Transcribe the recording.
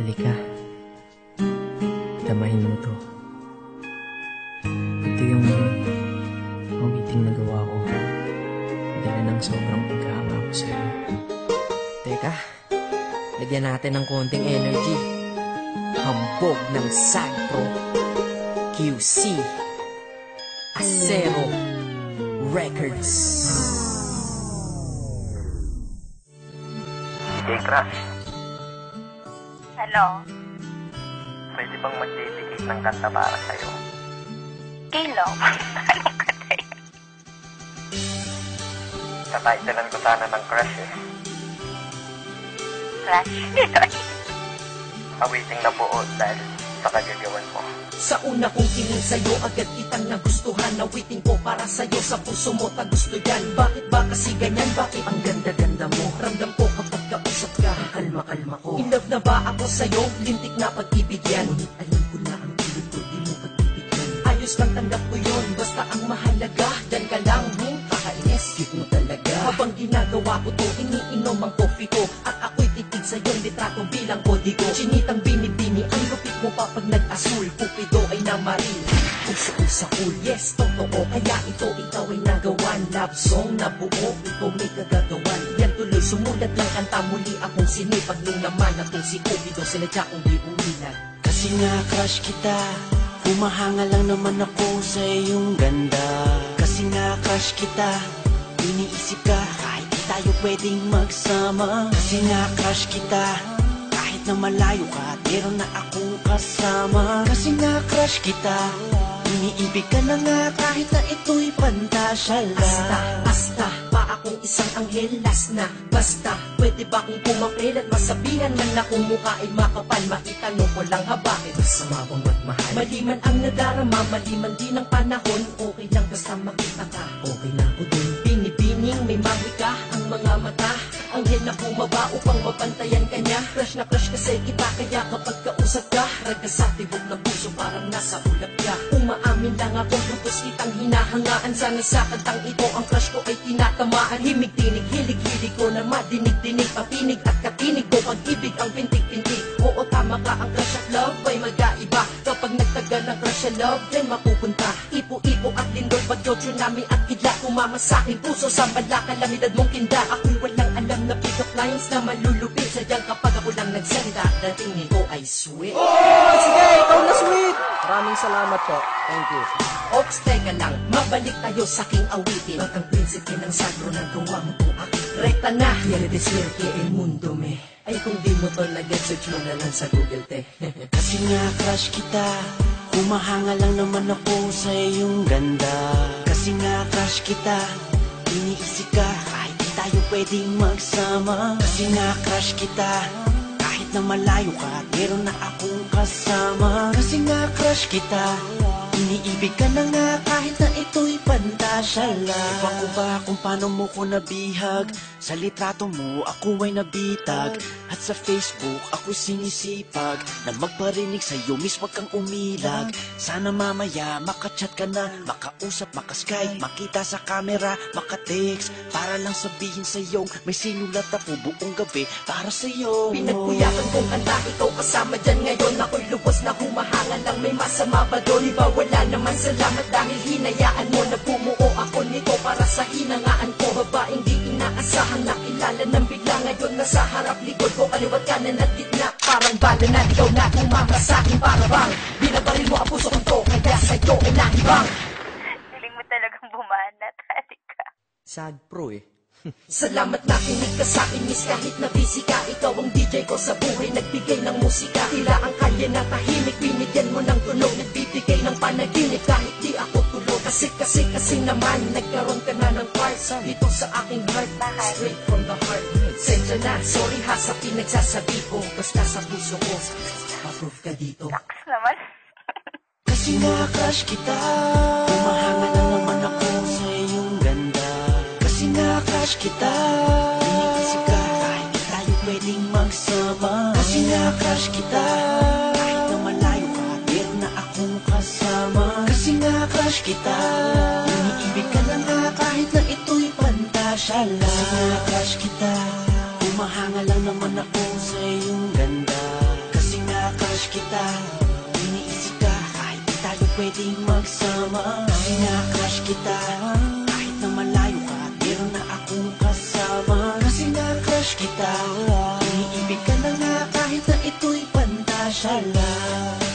Halika, damahin mo to. Ito yung awiting na gawa ko dahil ng sobrang pagkahanga ko sa'yo. Teka, lagyan natin ng konting energy. Hambog ng Sagpro QC Acero Records. Hey, Crush. Hello? Pwede bang mag-dedicate ng kanta para sa'yo? Kailan? Anong kanta yun? Tataytalan ko sana ng Crush eh. Crush? Awiting na buo dahil sa kagagawan mo. Sa una kong tingin sa'yo, agad kitang nagustuhan. Nawiting ko para sa'yo, sa puso mo tagusto yan. Bakit ba kasi ganyan? Bakit ang ganda-ganda mo? Ramdam ko kapag kausap ka, kalma-kalma ko. In love na ba ako sa'yo? Lintik na pag-ibig yan. Ngunit alam ko na ang tulad ko, di mo pagbibigyan. Ayos lang tanggap ko yun, basta ang mahalaga, dyan ka lang, kakainis, cute mo talaga. Habang ginagawa ko to, iniinom ang coffee ko, at ako'y titig sa iyong litrato bilang kodigo. Chinitang binibini, ang lupit mo pa pag nag-asul. Cupido ay namaril, puso ko sa cool. Yes, totoo, kaya ito ikaw ay nagawan. Love song na buo, ito may kagagawan. Yan tuloy, sumulat lang kanta, muli akong sinipag. Nung naman atong si Cupido, sinadya kong di umilag. Kasi nga crush kita, humahanga lang naman ako sa iyong ganda. Kasi nga crush kita, iniisip ka kahit di tayo pwedeng magsama. Kasi nga crush kita, kahit na malayo ka, meron na akong kasama. Kasi nga crush kita, iniibig ka na nga kahit na ito'y pantasya lang. Basta pa akong isang anghel, last na. Basta, pwede ba kong pumapel at masabihan man na kung mukha ay makapal? Maitanong ko lang ha, bakit masama bang magmahal? Mali man ang nadarama, mali man din ang panahon. Okay lang basta makita ka, okay na ako din. Binibining may mawika ang mga mata, anghel na bumaba upang mapantayan ka niya. Crush na crush kasi kita, kaya kapag kausap ka, raga sa tibok ng puso parang nasa ulap ka. Umaamin lang akong putos kitang hinahangaan. Sana sa kantang ito ang crush ko ay tinatamaan. Himig-tinig, hilig-hilig ko na madinig-dinig, patinig at katinig ko pag-ibig ang pintig-pintig. Oo, tama ka, ang crush at love ay magkaiba. Kapag nagtagal ng crush at love, then mapupunta ipo-ipo at lindol, bagyo, tsunami at kidlat. Kumama sa'kin puso sa bala, kalamidad mong kinda. Ako'y walang alam na pick-up lines na malulupit. Sadyang kapag ako lang nagsalita, dating nito ay sweet. Oh, sige, ikaw na sweet! Maraming salamat po. Thank you. Ops, teka lang, mabalik tayo sa aking awitin. At ang prinsipe ng sagro ng gawa mo po aking rekta na. Quiere decir que el mundo me... Ay kung di mo to nag-get, search mo na lang sa Google, te. Kasi nga crush kita, humahanga lang naman ako sa iyong ganda. Kasi nga crush kita, iniisip ka kahit di tayo pwedeng magsama. Kasi nga crush kita, kahit na malayo ka, meron na akong kasama. Kasi nga crush kita, iniibig ka na nga kahit na ito'y pantasya lang. Iba ko ba kung paano mo ko nabihag? Sa litrato mo ako ay nabitag, at sa Facebook ako'y sinisipag na magparinig sa'yo, miss wag kang umilag. Sana mamaya makachat ka na, makausap, makaskype, makita sa camera, makatext, para lang sabihin sa'yo may sinulat ako buong gabi para sa'yo. Pinagkuyakan kong kanta, ikaw kasama dyan ngayon. Ako'y lubos na humahanga lang, may masama ba doon? Iba wala naman, salamat dahil hinayaan mo na bumuo ako nito para sa hinangaan ko. Babaeng di inaasahang nakilala ng bigla, ngayon nasa harap likod ko, kaliwat kanan at gitna. Parang bala na ikaw na umama sa'kin, para bang binabaril mo ang puso kong to, kaya sa'yo ay nahibang. Galing mo talagang bumanat, halika. Sagpro eh. Salamat na kinig ka sa'kin, miss, kahit na busy ka. Ikaw ang DJ ko sa buhay, nagbigay ng musika. Tila ang kalye na tahimik, binigyan mo ng tunog, nagbibigay ng panaginip kahit di ako tulog. Kasi naman, nagkaroon ka na ng parts dito sa aking heart. Straight from the heart. Sensya na, sorry ha sa pinagsasabi ko, basta sa puso ko, approve ka dito. Naks naman. Kasi nga crush kita, humahanga na naman ako sa iyong ganda. Kasi nga crush kita, iniisip ka kahit di tayo pwedeng magsama. Kasi nga crush kita, kahit na malayo ka, meron na akong kasama. Kasi nga crush kita, iniibig ka na nga kahit na ito'y pantasya lang. Kasi nga crush kita, humahanga lang naman ako sa iyong ganda. Kasi crush kita, iniisip ka kahit di tayo pwedeng magsama. Kasi nga crush kita, kahit na malayo ka at meron na akong kasama. Kasi nga crush kita, iniibig ka na nga kahit na ito'y pantasya lang.